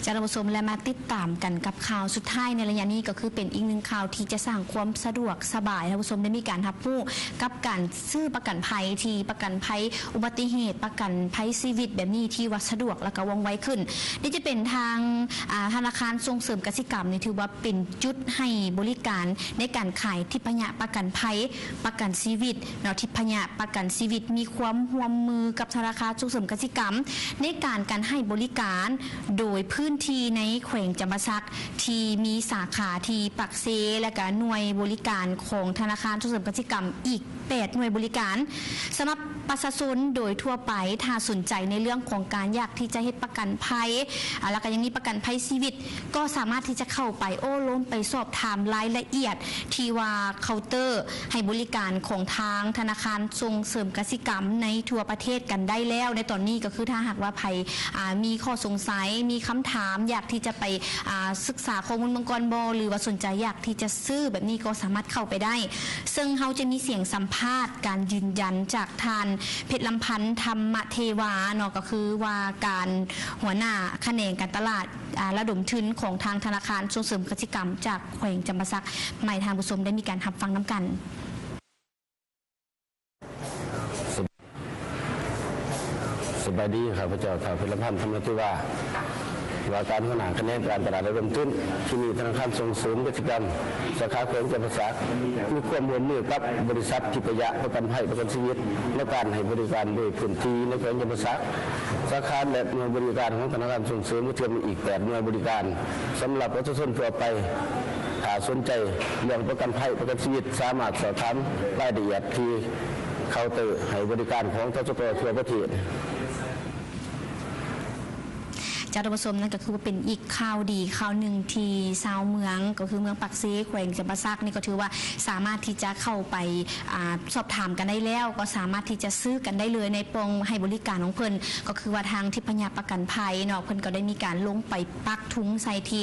จะรับชมและมาติดตามกันกับข่าวสุดท้ายในระยะนี้ก็คือเป็นอีกหนึ่งข่าวที่จะสร้างความสะดวกสบายท่านผู้ชมได้มีการรับรู้กับการซื้อประกันภัยที่ประกันภัยอุบัติเหตุประกันภัยชีวิตแบบนี้ที่ว่าสะดวกและก็ว่องไวขึ้นนี่จะเป็นทางธนาคารส่งเสริมกสิกรรมนี่ถือว่าเป็นจุดให้บริการในการขายทิพยประกันภัยประกันชีวิตเนาะทิพยประกันชีวิตมีความร่วมมือกับธนาคารส่งเสริมกสิกรรมในการให้บริการโดยพื้นที่ในแขวงจำปาสักที่มีสาขาที่ปักเซและก็หน่วยบริการของธนาคารส่งเสริมกสิกรรมอีก8หน่วยบริการสำหรับประชาชนโดยทั่วไปถ้าสนใจในเรื่องของการอยากที่จะให้ประกันภัยแล้วก็ยังมีประกันภัยชีวิตก็สามารถที่จะเข้าไปโอ้ล้มไปสอบถามรายละเอียดที่ว่าเคาน์เตอร์ให้บริการของทางธนาคารส่งเสริมกสิกรรมในทั่วประเทศกันได้แล้วในตอนนี้ก็คือถ้าหากว่าภัยมีข้อสงสัยมีคำถามอยากที่จะไปศึกษาข้อมูลมังกรบหรือว่าสนใจอยากที่จะซื้อแบบนี้ก็สามารถเข้าไปได้ซึ่งเขาจะมีเสียงสัมภาษณ์การยืนยันจากทานเพชรลำพันธ์ธรรมเทวาเนาะก็คือว่าการหัวหน้าแขนงการตลาดระดมทุนของทางธนาคารส่งเสริมกสิกรรมจากแขวงจำปาสักใหม่ทางผู้ชมได้มีการรับฟังน้ำกันสบายดีครับพระเจ้าข่าวเพชรลำพันธ์ธรรมเทวาว่าการขนาดคะแนนการตลาดระดมทุนที่มีธนาคารส่งเสริมกสิกรรมสาขาแขวงจำปาสักมีความร่วมมือกับบริษัททิพยประกันภัยประกันชีวิตในการให้บริการโดยพื้นที่ในแขวงจำปาสักสาขาและหน่วยบริการของธนาคารส่งเสริมก็จะมีอีก8หน่วยบริการสำหรับประชาชนทั่วไปถ้าสนใจเรื่องประกันภัยประกันชีวิตสามารถสอบถามรายละเอียดที่เคาน์เตอร์ให้บริการของทจต.ทั่วประเทศจากผู้ชมนั่นก็คือว่าเป็นอีกข่าวดีข่าวหนึ่งที่ชาวเมืองก็คือเมืองปักเซแขวงจำปาสักนี่ก็ถือว่าสามารถที่จะเข้าไปสอบถามกันได้แล้วก็สามารถที่จะซื้อกันได้เลยในปองให้บริการของเพิ่นก็คือว่าทางทิพยประกันภัยเนาะเพิ่นก็ได้มีการลงไปปักทุ้งใส่ที่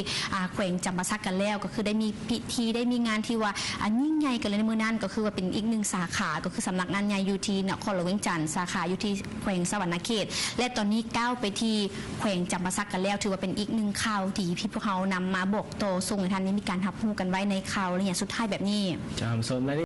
แขวงจำปาสักกันแล้วก็คือได้มีพิธีได้มีงานที่ว่ายิ่งใหญ่กันเลยในมือนั้นก็คือว่าเป็นอีกหนึ่งสาขาก็คือสำนักงานใหญ่อยู่ที่นครหลวงเวียงจันทร์สาขาอยู่ที่แขวงสวรรณเขตและตอนนี้ก้าวไปที่แขวงจำปาสักกันแล้วถือว่าเป็นอีกหนึ่งข่าวที่พี่พวกเขานำมาบอกโตส่งให้ท่านนี้มีการทับหูกันไว้ในข่าวอะไรอย่างสุดท้ายแบบนี้